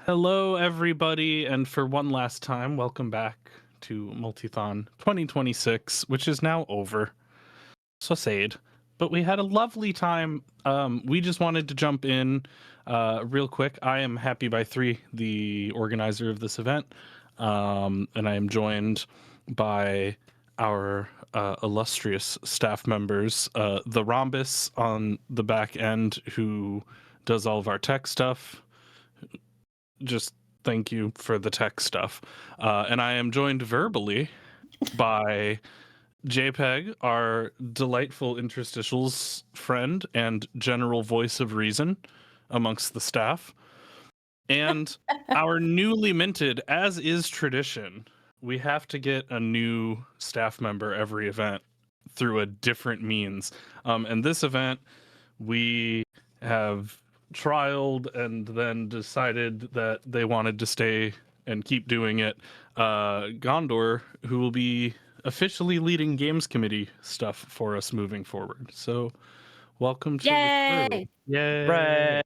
Hello, everybody, and for one last time, welcome back to Multithon 2026, which is now over. So sad. But we had a lovely time. We just wanted to jump in real quick. I am Happy by Three, the organizer of this event, and I am joined by our illustrious staff members, the Rhombus on the back end, who does all of our tech stuff. Just thank you for the tech stuff. And I am joined verbally by JPEG, our delightful interstitials friend and general voice of reason amongst the staff, and our newly minted, as is tradition, we have to get a new staff member every event through a different means. And this event, we have trialed and then decided that they wanted to stay and keep doing it. Gondor, who will be officially leading games committee stuff for us moving forward. So welcome to the crew. Yay! Yay! Right.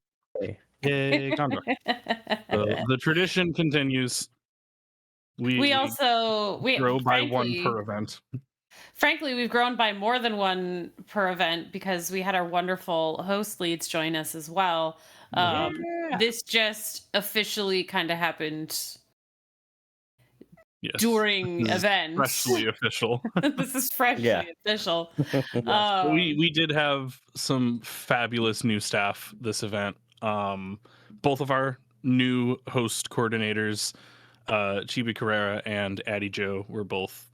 Yay, Gondor. The tradition continues. We also grow by one per event. Frankly, we've grown by more than one per event because we had our wonderful host leads join us as well. This just officially kind of happened during events. Freshly official. This is freshly official. We did have some fabulous new staff this event. Both of our new host coordinators, Chibi Carrera and Addie Joe, were both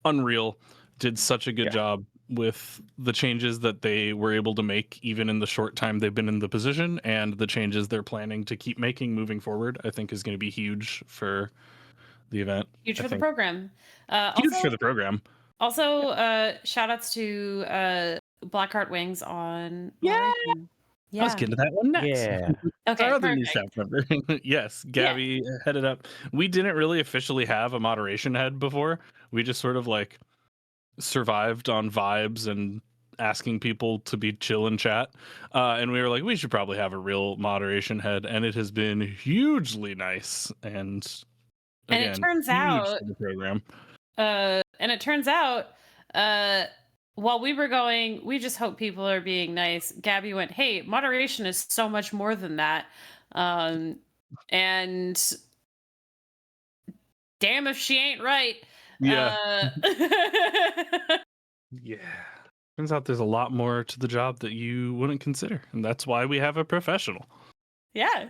unreal. Did such a good job with the changes that they were able to make even in the short time they've been in the position, and the changes they're planning to keep making moving forward, I think is going to be huge for the event. Huge for the program. Huge for the program. Also, shout outs to Blackheart Wings on Multithon. I was getting to that one next. Yeah. Okay, our other new staff member. Yes, Gabby headed up. We didn't really officially have a moderation head before. We just sort of like survived on vibes and asking people to be chill and chat. And we were like, we should probably have a real moderation head. And it has been hugely nice. And again, it turns out the program. While we were going, we just hope people are being nice. Gabby went, hey, moderation is so much more than that. And damn if she ain't right. Yeah. Yeah. Turns out there's a lot more to the job that you wouldn't consider. And that's why we have a professional. Yeah.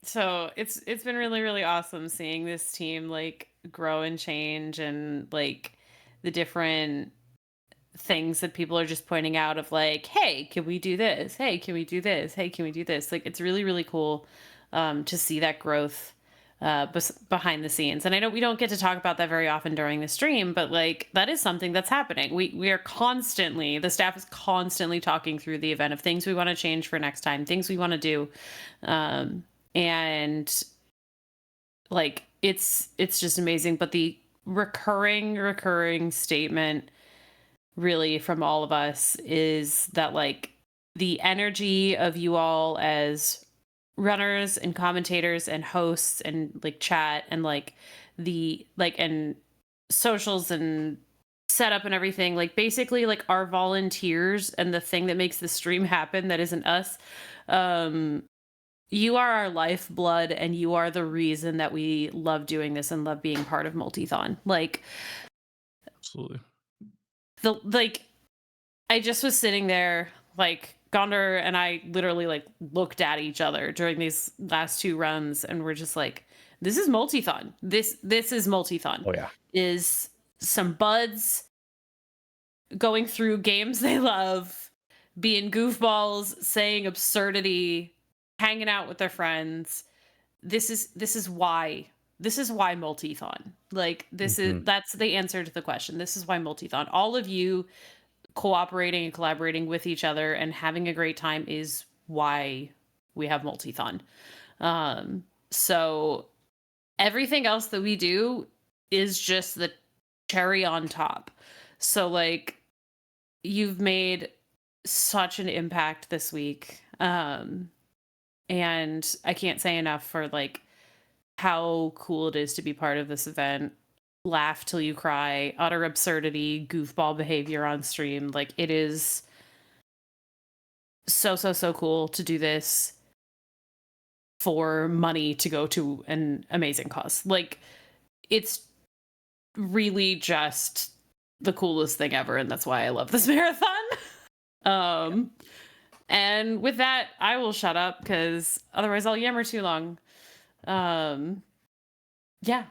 So it's been really, really awesome seeing this team like grow and change, and like the different things that people are just pointing out of like, hey, can we do this? Hey, can we do this? Hey, can we do this? Like, it's really, really cool to see that growth behind the scenes. And I know we don't get to talk about that very often during the stream, but like that is something that's happening. We are constantly, the staff is constantly talking through the event of things we want to change for next time, things we want to do. And like, it's just amazing. But the recurring statement really from all of us is that like the energy of you all as runners and commentators and hosts and like chat and like the like and socials and setup and everything, like basically like our volunteers and the thing that makes the stream happen that isn't us, you are our lifeblood, and you are the reason that we love doing this and love being part of Multithon. Like, absolutely. I just was sitting there, like, Gondor and I literally like looked at each other during these last two runs, and we're just like, this is Multithon. This is Multithon. Oh yeah. Is some buds going through games they love, being goofballs, saying absurdity, hanging out with their friends. This is why Multithon. Like, this is, that's the answer to the question. This is why Multithon. All of you cooperating and collaborating with each other and having a great time is why we have Multithon. So everything else that we do is just the cherry on top. So like, you've made such an impact this week. And I can't say enough for like how cool it is to be part of this event. Laugh till you cry, utter absurdity, goofball behavior on stream. Like it is so so so cool to do this for money to go to an amazing cause. Like it's really just the coolest thing ever, and that's why I love this marathon. um and with that, I will shut up because otherwise I'll yammer too long. um yeah.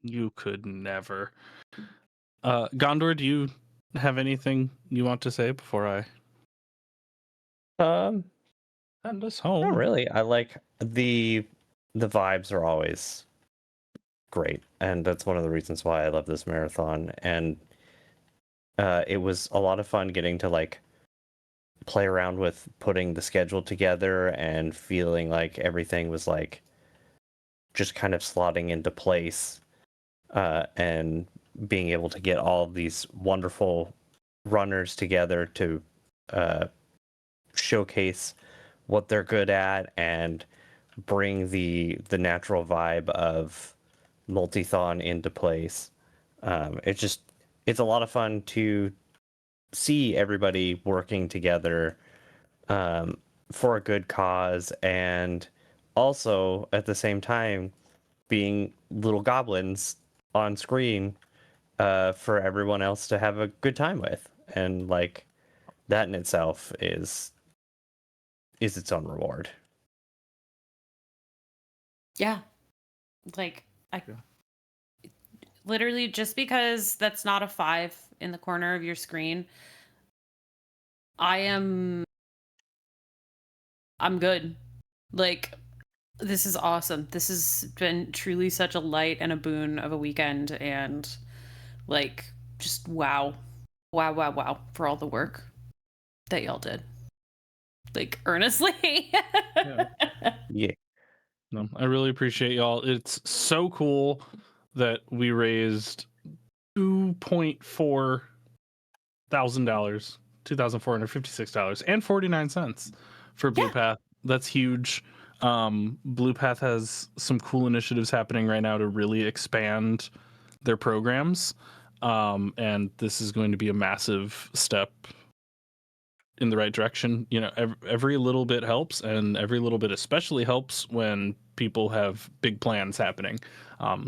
You could never. Gondor, do you have anything you want to say before I Um, send us not home? really. I like the vibes are always great, and that's one of the reasons why I love this marathon. And it was a lot of fun getting to like play around with putting the schedule together and feeling like everything was like just kind of slotting into place, and being able to get all of these wonderful runners together to showcase what they're good at and bring the natural vibe of Multithon into place. It's a lot of fun to see everybody working together, for a good cause, and also at the same time being little goblins on screen, for everyone else to have a good time with. And like that in itself is its own reward. Yeah. Like I Yeah. literally, just because that's not a 5 in the corner of your screen, I'm good. Like this is awesome. This has been truly such a light and a boon of a weekend, and like just wow. Wow, wow, wow for all the work that y'all did. Like earnestly. Yeah. Yeah. No, I really appreciate y'all. It's so cool that we raised $2,400, $2,456.49 for Blue Yeah. Path. That's huge. Blue Path has some cool initiatives happening right now to really expand their programs. And this is going to be a massive step in the right direction. You know, every little bit helps, and every little bit especially helps when people have big plans happening.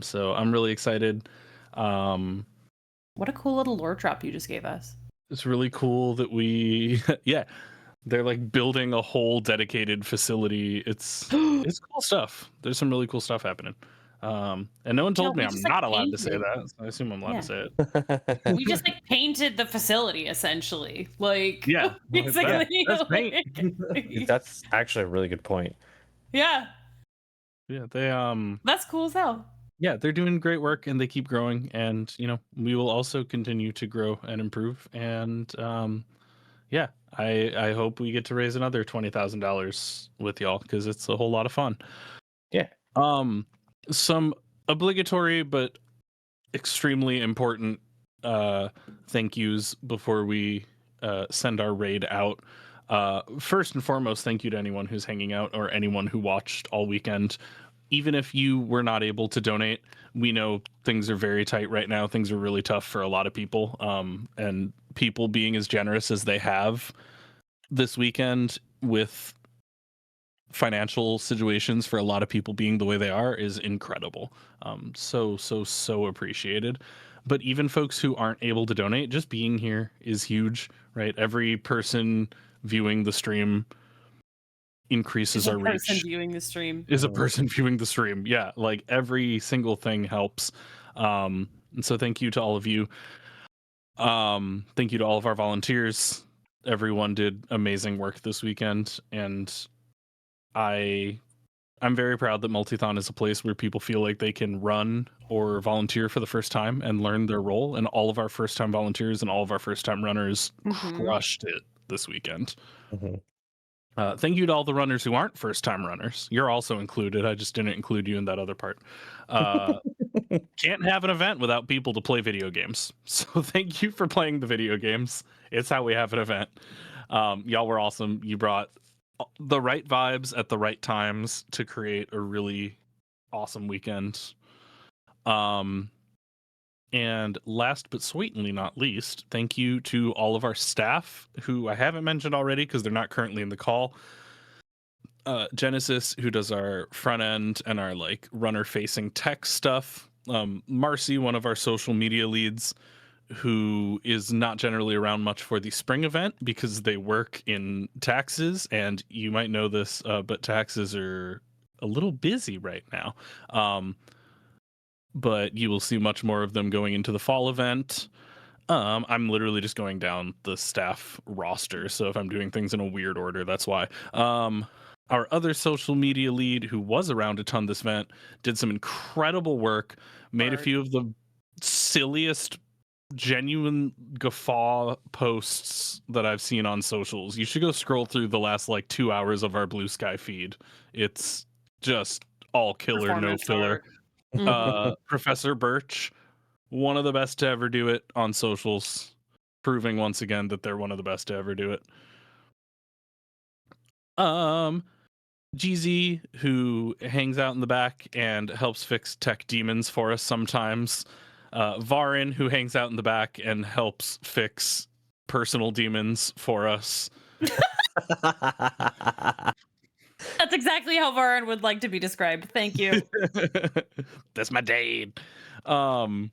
So I'm really excited. What a cool little lore drop you just gave us. It's really cool that we, yeah, they're like building a whole dedicated facility. It's cool stuff. There's some really cool stuff happening. And no one Joe, told me we I'm just like not allowed to say painted. that. So I assume I'm allowed to Yeah. say it. We just like painted the facility essentially. Like Yeah, basically that's paint. like, That's actually a really good point. yeah. Yeah, they That's cool as hell. yeah, they're doing great work and they keep growing, and you know, we will also continue to grow and improve. And yeah, I hope we get to raise another $20,000 with y'all because it's a whole lot of fun. Yeah. Some obligatory but extremely important thank yous before we send our raid out. First and foremost, thank you to anyone who's hanging out or anyone who watched all weekend. Even if you were not able to donate, we know things are very tight right now. Things are really tough for a lot of people. And people being as generous as they have this weekend with financial situations for a lot of people being the way they are is incredible. So appreciated. But even folks who aren't able to donate, just being here is huge, right? Every person viewing the stream increases Is a our person reach. viewing the stream. Is a person viewing the stream. Yeah, like every single thing helps. And so thank you to all of you. Thank you to all of our volunteers. Everyone did amazing work this weekend, and I'm very proud that Multithon is a place where people feel like they can run or volunteer for the first time and learn their role. And all of our first time volunteers and all of our first time runners crushed it this weekend. Mhm. Thank you to all the runners who aren't first time runners. You're also included. I just didn't include you in that other part. Can't have an event without people to play video games. So thank you for playing the video games. It's how we have an event. Y'all were awesome. You brought the right vibes at the right times to create a really awesome weekend. And last but certainly not least, thank you to all of our staff who I haven't mentioned already because they're not currently in the call. Genesis, who does our front end and our like runner facing tech stuff. Marcy, one of our social media leads, who is not generally around much for the spring event because they work in taxes, and you might know this, but taxes are a little busy right now. But you will see much more of them going into the fall event. I'm literally just going down the staff roster, so if I'm doing things in a weird order, that's why. Our other social media lead, who was around a ton this event, did some incredible work, made a few of the silliest genuine guffaw posts that I've seen on socials. You should go scroll through the last like 2 hours of our Blue Sky feed. It's just all killer, no Performance filler. art. Mhm. Professor Birch, one of the best to ever do it on socials, proving once again that they're one of the best to ever do it. GZ, who hangs out in the back and helps fix tech demons for us sometimes. Varin, who hangs out in the back and helps fix personal demons for us. That's exactly how Varan would like to be described. Thank you. That's my dad. Hop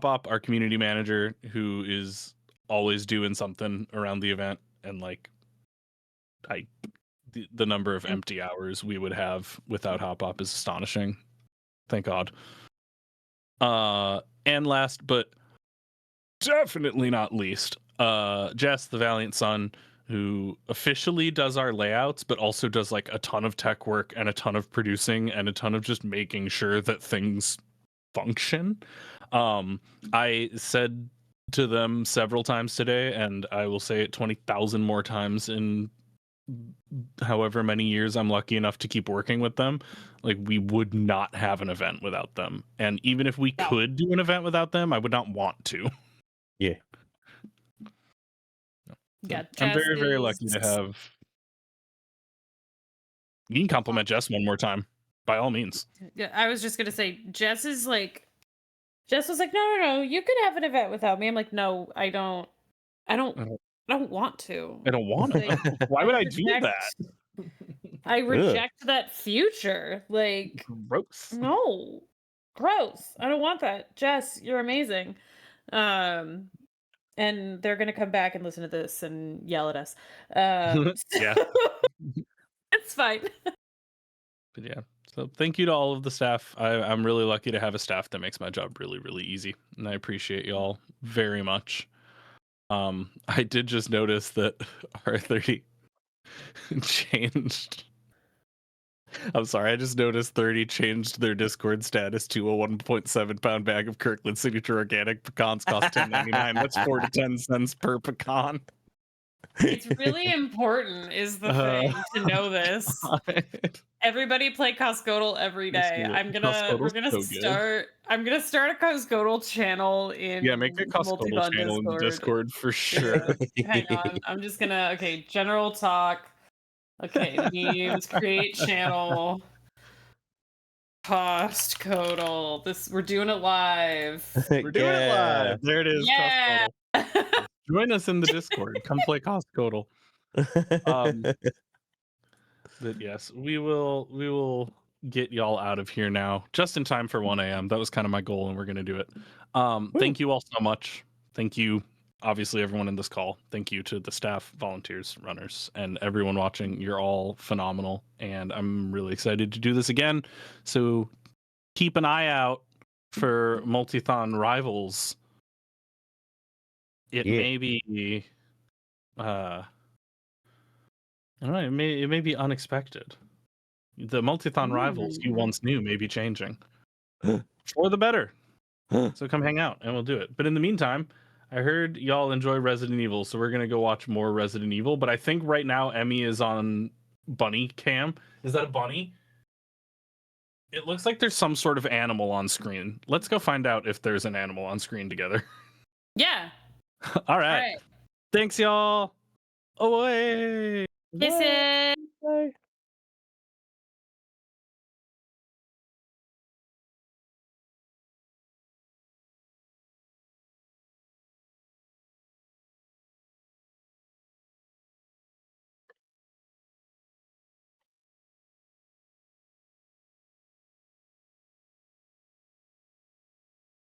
Up, our community manager, who is always doing something around the event, and like the number of empty hours we would have without Hop Up is astonishing. Thank God. And last but definitely not least, Jess, the Valiant Son, who officially does our layouts, but also does like a ton of tech work and a ton of producing and a ton of just making sure that things function. I said to them several times today, and I will say it 20,000 more times in however many years I'm lucky enough to keep working with them. Like, we would not have an event without them. And even if we could do an event without them, I would not want to. Yeah. Yeah, I'm very, very Jess lucky to is- have. You can compliment Jess one more time, by all means. Yeah, I was just gonna say, Jess is like, Jess was like, no, you could have an event without me. I'm like, no, I don't want to. I don't want to. Like, Why would I do reject- that? I reject that future. Like, Gross. no, gross. I don't want that. Jess, you're amazing. And they're gonna come back and listen to this and yell at us. Yeah. It's fine. But yeah, so thank you to all of the staff. I'm really lucky to have a staff that makes my job really, really easy, and I appreciate y'all very much. I did just notice that R30 changed. I'm sorry, I just noticed 30 changed their Discord status to a 1.7 pound bag of Kirkland Signature Organic pecans cost $10.99. That's 4 to 10 cents per pecan. It's really important, is the thing, to know this. Everybody play Coscodal every day. I'm gonna start a Coscodal channel in make a Coscodal Multithon channel in Discord for sure. Yeah. Hang on. I'm just gonna general talk. Okay, memes, create channel. Coscodal. We're doing it live. We're doing it live. There it is. Yeah. Coscodal. Join us in the Discord. Come play Coscodal. But yes, we will get y'all out of here now, just in time for 1 a.m. That was kind of my goal, and we're gonna do it. Thank you all so much. Thank you, obviously, everyone in this call. Thank you to the staff, volunteers, runners, and everyone watching. You're all phenomenal, and I'm really excited to do this again. So keep an eye out for Multithon Rivals. It may be I don't know, it may be unexpected. The Multithon Rivals you once knew may be changing for the better. So come hang out and we'll do it. But in the meantime, I heard y'all enjoy Resident Evil, so we're gonna go watch more Resident Evil. But I think right now Emmy is on bunny cam. Is that a bunny? It looks like there's some sort of animal on screen. Let's go find out if there's an animal on screen together. Yeah. All right. Thanks, y'all. Away. Kisses.